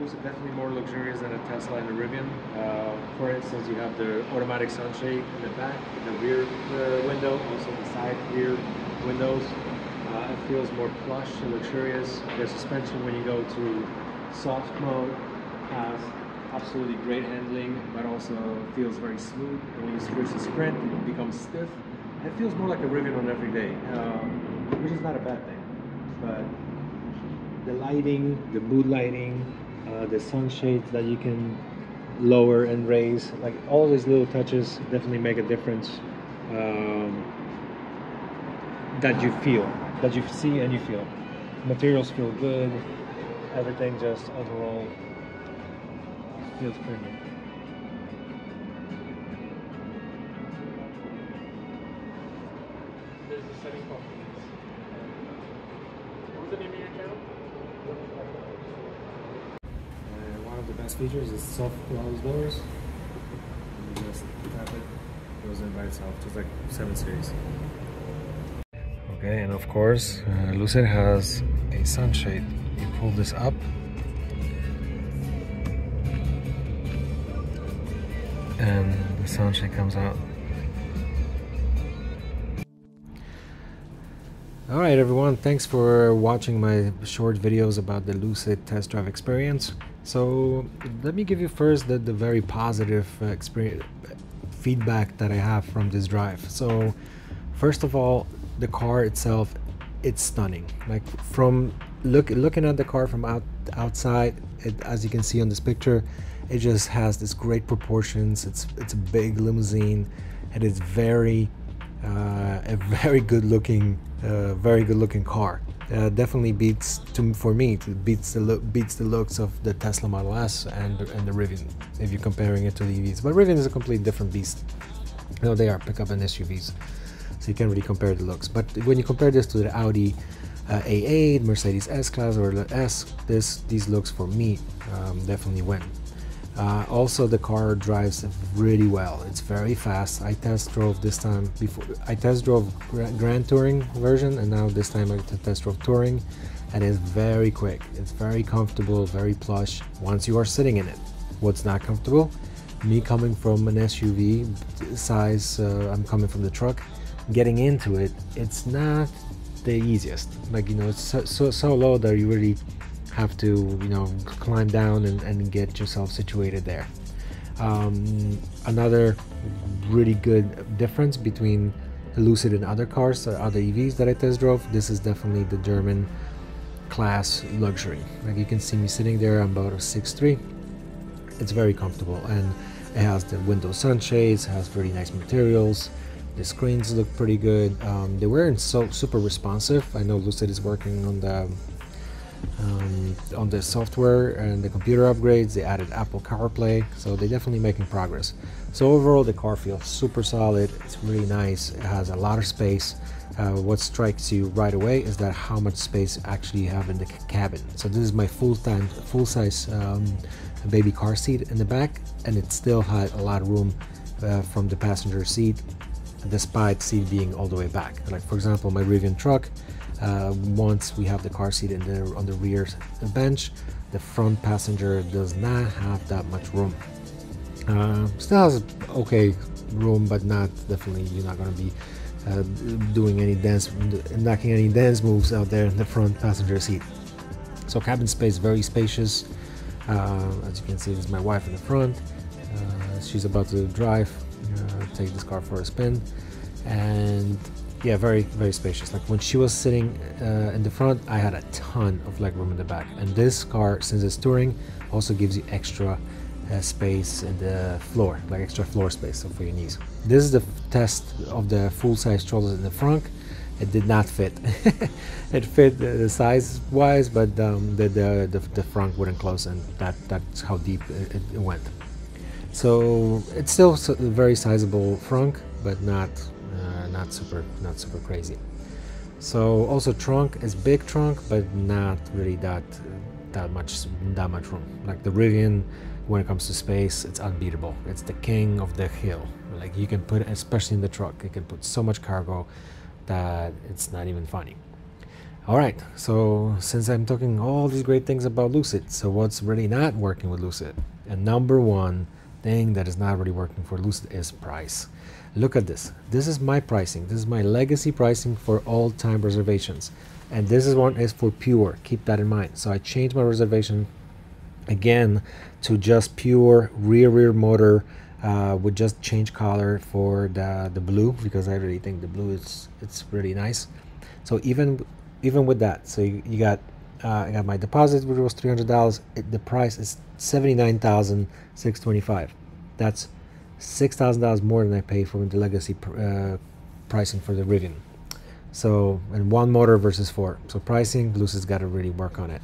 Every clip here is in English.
Lucid definitely more luxurious than a Tesla and a Rivian. For instance, you have the automatic sunshade in the back, in the rear window, also the side rear windows. It feels more plush and luxurious. The suspension, when you go to soft mode, has absolutely great handling, but also feels very smooth. And when you switch to sprint, it becomes stiff. And it feels more like a Rivian on every day, which is not a bad thing. But the lighting, the mood lighting, the sunshades that you can lower and raise, like all these little touches definitely make a difference, that you feel, that you see and you feel. Materials feel good, everything just overall feels premium. There's a setting for this. What's the name of your channel? One of the best features is soft close doors. You just tap it, it goes in by itself, just like 7 Series. Okay, and of course, Lucid has a sunshade. You pull this up, and the sunshade comes out. Alright everyone, thanks for watching my short videos about the Lucid test drive experience. So let me give you first the very positive experience feedback that I have from this drive. So first of all, the car itself, it's stunning. Like from looking at the car from outside, as you can see on this picture, it just has this great proportions. It's a big limousine, and it's a very good looking car. Definitely beats beats the looks of the Tesla Model S and the Rivian, if you're comparing it to the EVs. But Rivian is a completely different beast. No, they are pickup and SUVs, so you can't really compare the looks. But when you compare this to the Audi A8, Mercedes S-Class, or the S, these looks for me definitely win. Also, the car drives really well. It's very fast. I test drove this time before. I test drove Grand Touring version, and now this time I test drove Touring, and it's very quick. It's very comfortable, very plush once you are sitting in it. What's not comfortable? Me coming from an SUV size, I'm coming from the truck. Getting into it, it's not the easiest. Like, you know, it's so low that you really have to, you know, climb down and get yourself situated there. Another really good difference between Lucid and other cars or other EVs that I test drove, this is definitely the German class luxury. Like you can see me sitting there, I'm about a 6'3". It's very comfortable, and it has the window sunshades, has really nice materials. The screens look pretty good. They weren't so super responsive. I know Lucid is working on the software and the computer upgrades. They added Apple CarPlay, so they're definitely making progress. So overall, the car feels super solid. It's really nice. It has a lot of space. What strikes you right away is that how much space actually you have in the cabin. So this is my full-size baby car seat in the back, and it still had a lot of room from the passenger seat, despite seat being all the way back. Like for example, my Rivian truck, once we have the car seat on the rear bench, the front passenger does not have that much room. Still has okay room, but not definitely. You're not going to be doing any knocking any dance moves out there in the front passenger seat. So cabin space very spacious. As you can see, this is my wife in the front. She's about to drive, take this car for a spin, and yeah, very spacious. Like when she was sitting in the front, I had a ton of legroom in the back, and this car, since it's touring, also gives you extra space in the floor, like extra floor space, so for your knees. This is the test of the full-size strollers in the front. It did not fit. It fit size wise, but the front wouldn't close, and that's how deep it went. So it's still a very sizable front, but not super crazy. So also trunk is big trunk, but not really that much room. Like the Rivian, when it comes to space, it's unbeatable. It's the king of the hill. Like you can put, especially in the truck, you can put so much cargo that it's not even funny. All right, so since I'm talking all these great things about Lucid, so what's really not working with Lucid? And number one thing that is not really working for Lucid is price. Look at this. This is my pricing. This is my legacy pricing for all-time reservations. And this is one is for pure. Keep that in mind. So I changed my reservation again to just pure rear motor with just change color for the blue, because I really think the blue it's really nice. So even with that, so you got I got my deposit, which was $300. The price is $79,625. That's $6,000 more than I paid for the legacy pricing for the Rivian. So, and one motor versus four. So pricing, Lucid's got to really work on it.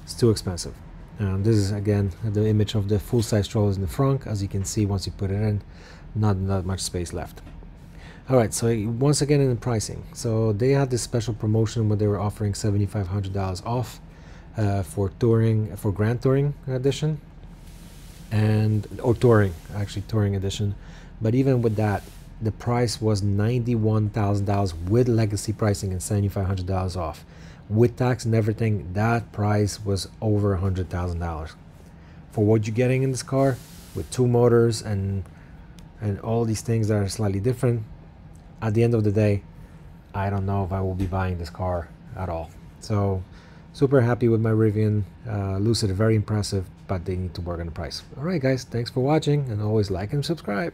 It's too expensive. This is again the image of the full-size strollers in the front. As you can see, once you put it in, not much space left. All right, so once again in the pricing, so they had this special promotion where they were offering $7,500 off for touring, for Grand Touring edition, or touring edition. But even with that, the price was $91,000 with legacy pricing and $7,500 off. With tax and everything, that price was over $100,000 for what you're getting in this car, with two motors and all these things that are slightly different. At the end of the day, I don't know if I will be buying this car at all. So super happy with my Rivian. Lucid, very impressive, but they need to work on the price. All right, guys, thanks for watching, and always like and subscribe.